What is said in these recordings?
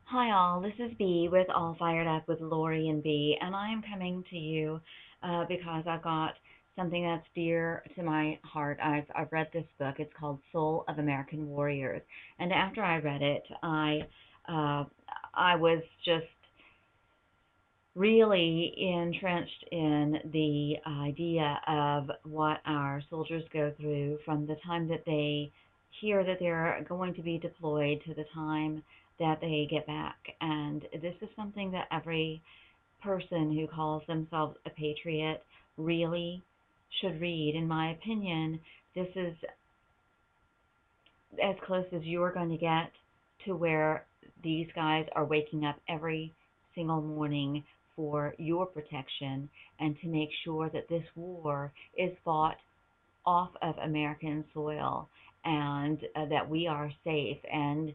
Hi, all. This is B with All Fired Up with Lori and B, and I am coming to you because I've got something that's dear to my heart. I've read this book. It's called Soul of American Warriors, and after I read it, uh, I was just really entrenched in the idea of what our soldiers go through from the time that they hear that they're going to be deployed to the time that they get back. And this is something that every person who calls themselves a patriot really should read. In my opinion, this is as close as you're going to get to where these guys are waking up every single morning for your protection and to make sure that this war is fought off of American soil and that we are safe and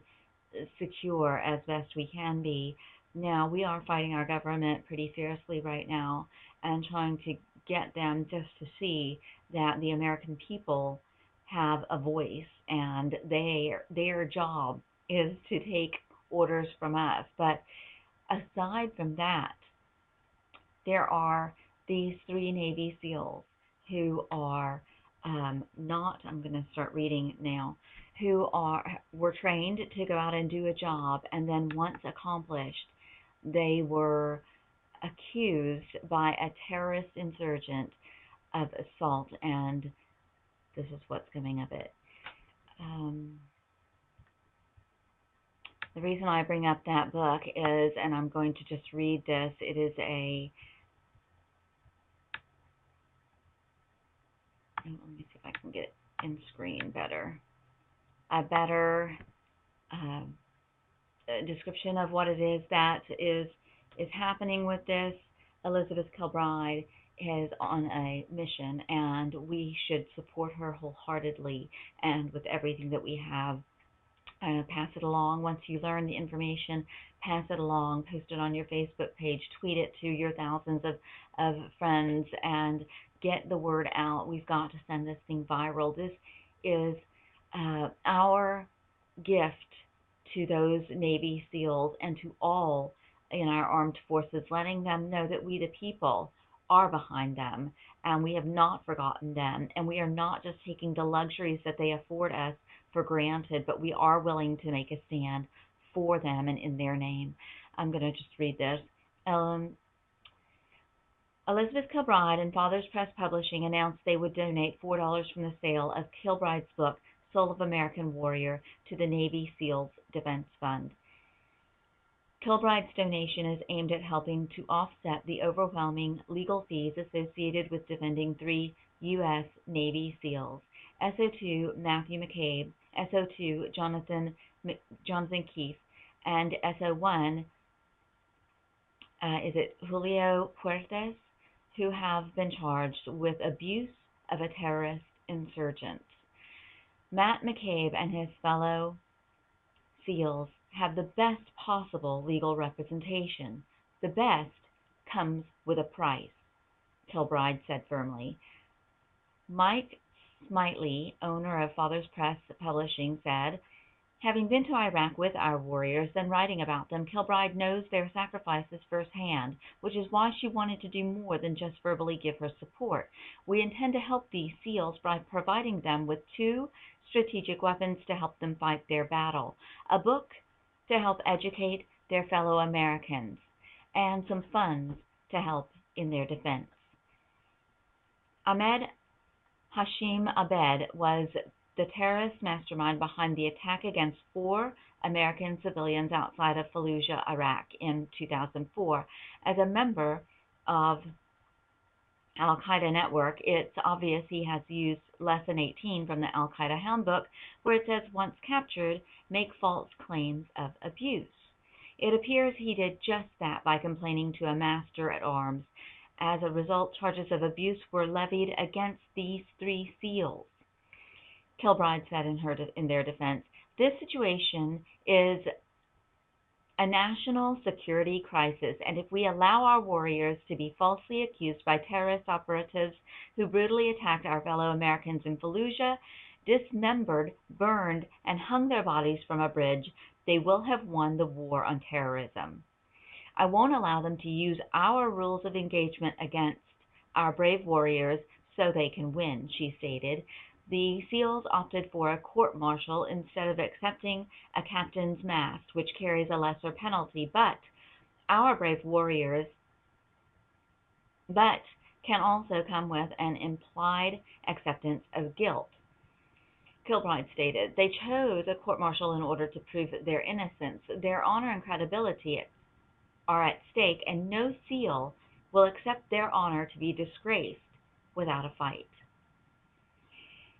secure as best we can be. Now, we are fighting our government pretty fiercely right now and trying to get them just to see that the American people have a voice and their job is to take orders from us. But aside from that, there are these three Navy SEALs who are not, I'm going to start reading now, were trained to go out and do a job, and then once accomplished, they were accused by a terrorist insurgent of assault, and this is what's coming of it. Um, the reason I bring up that book is, and I'm going to just read this, it is let me see if I can get it in screen better, a better uh, description of what it is that is happening with this. Elizabeth Kilbride is on a mission, and we should support her wholeheartedly and with everything that we have. Pass it along. Once you learn the information, pass it along, post it on your Facebook page, tweet it to your thousands of friends, and get the word out. We've got to send this thing viral. This is our gift to those Navy SEALs and to all in our armed forces, letting them know that we, the people, are behind them and we have not forgotten them, and we are not just taking the luxuries that they afford us for granted, but we are willing to make a stand for them and in their name. I'm going to just read this. Um, Elizabeth Kilbride and Father's Press Publishing announced they would donate $4 from the sale of Kilbride's book, Soul of American Warrior, to the Navy SEALs Defense Fund. Kilbride's donation is aimed at helping to offset the overwhelming legal fees associated with defending three U.S. Navy SEALs, SO2 Matthew McCabe, SO2 Jonathan Keefe, and SO1 is it Julio Puertas, who have been charged with abuse of a terrorist insurgent. Matt McCabe and his fellow SEALs have the best possible legal representation. The best comes with a price, Kilbride said firmly. Mike Smitely, owner of Father's Press Publishing, said, having been to Iraq with our warriors, then writing about them, Kilbride knows their sacrifices firsthand, which is why she wanted to do more than just verbally give her support. We intend to help these SEALs by providing them with two strategic weapons to help them fight their battle, a book to help educate their fellow Americans, and some funds to help in their defense. Ahmed Hashim Abed was the terrorist mastermind behind the attack against four American civilians outside of Fallujah, Iraq in 2004. As a member of Al-Qaeda network, it's obvious he has used Lesson 18 from the Al-Qaeda handbook, where it says, once captured, make false claims of abuse. It appears he did just that by complaining to a master at arms. As a result, charges of abuse were levied against these three SEALs. Kilbride said in their defense, this situation is a national security crisis, and if we allow our warriors to be falsely accused by terrorist operatives who brutally attacked our fellow Americans in Fallujah, dismembered, burned, and hung their bodies from a bridge, they will have won the war on terrorism. I won't allow them to use our rules of engagement against our brave warriors so they can win, she stated. The SEALs opted for a court martial instead of accepting a captain's mast, which carries a lesser penalty, our brave warriors but can also come with an implied acceptance of guilt. Kilbride stated, they chose a court martial in order to prove their innocence. Their honor and credibility are at stake, and no SEAL will accept their honor to be disgraced without a fight.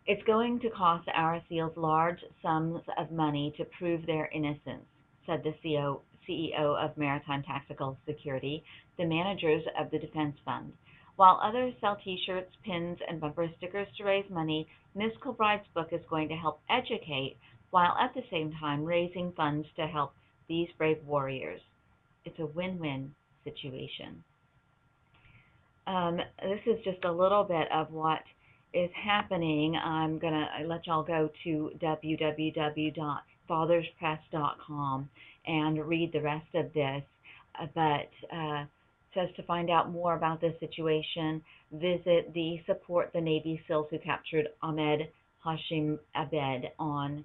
It's going to cost our SEALs large sums of money to prove their innocence, said the CEO of Maritime Tactical Security, the managers of the Defense Fund. While others sell T-shirts, pins, and bumper stickers to raise money, Ms. Kilbride's book is going to help educate while at the same time raising funds to help these brave warriors. It's a win-win situation. This is just a little bit of what is happening. I'm going to let y'all go to www.fatherspress.com and read the rest of this. But says to find out more about this situation, visit the Support the Navy SEALs Who Captured Ahmed Hashim Abed on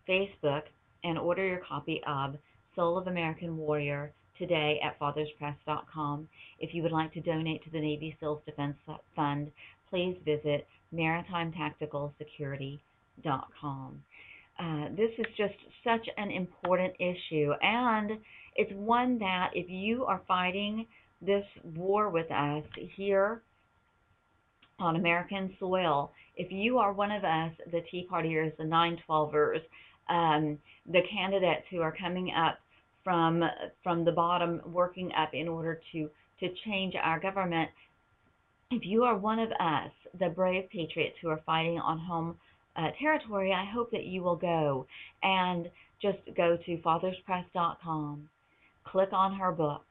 Facebook and order your copy of Soul of American Warrior today at fatherspress.com. If you would like to donate to the Navy SEALs Defense Fund, please visit maritimetacticalsecurity.com. This is just such an important issue, and it's one that if you are fighting this war with us here on American soil, if you are one of us, the Tea Partiers, the 912ers, the candidates who are coming up from the bottom, working up in order to change our government, if you are one of us, the brave patriots who are fighting on home territory, I hope that you will go and just go to fatherspress.com, click on her book,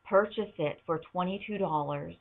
purchase it for $22.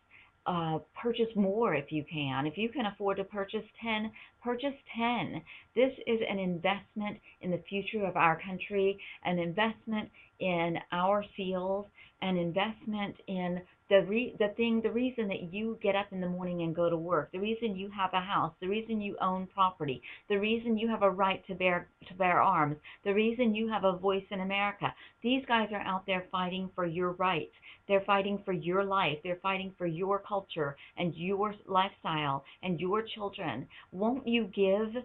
Purchase more if you can. If you can afford to purchase 10, purchase 10. This is an investment in the future of our country, an investment in our SEALs, an investment in the reason that you get up in the morning and go to work, the reason you have a house, the reason you own property, the reason you have a right to bear arms, the reason you have a voice in America. These guys are out there fighting for your rights. They're fighting for your life. They're fighting for your culture and your lifestyle and your children. Won't you give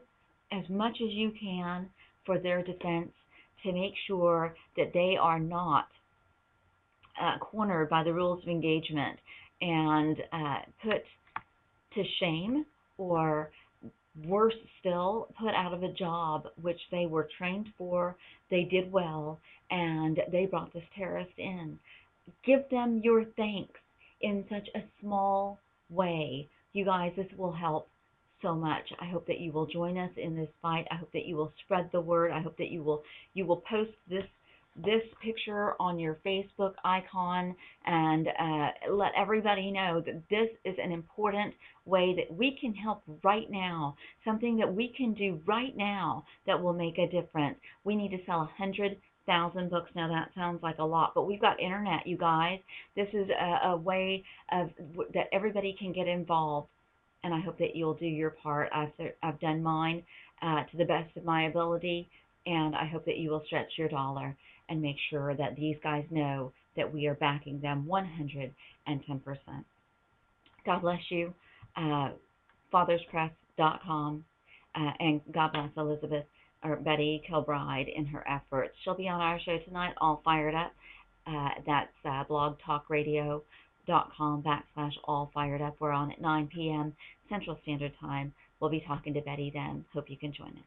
as much as you can for their defense to make sure that they are not cornered by the rules of engagement and put to shame, or worse still, put out of a job which they were trained for, they did well, and they brought this terrorist in. Give them your thanks in such a small way. You guys, this will help so much. I hope that you will join us in this fight. I hope that you will spread the word. I hope that you will post this picture on your Facebook icon and let everybody know that this is an important way that we can help right now, something that we can do right now that will make a difference. We need to sell 100,000 books. Now that sounds like a lot, but we've got internet, you guys. This is a way of that everybody can get involved, and I hope that you'll do your part. I've done mine to the best of my ability, and I hope that you will stretch your dollar and make sure that these guys know that we are backing them 110%. God bless you. Fatherspress.com, and God bless Elizabeth or Betty Kilbride in her efforts. She'll be on our show tonight, All Fired Up. That's blogtalkradio.com/All Fired Up. We're on at 9 p.m. Central Standard Time. We'll be talking to Betty then. Hope you can join us.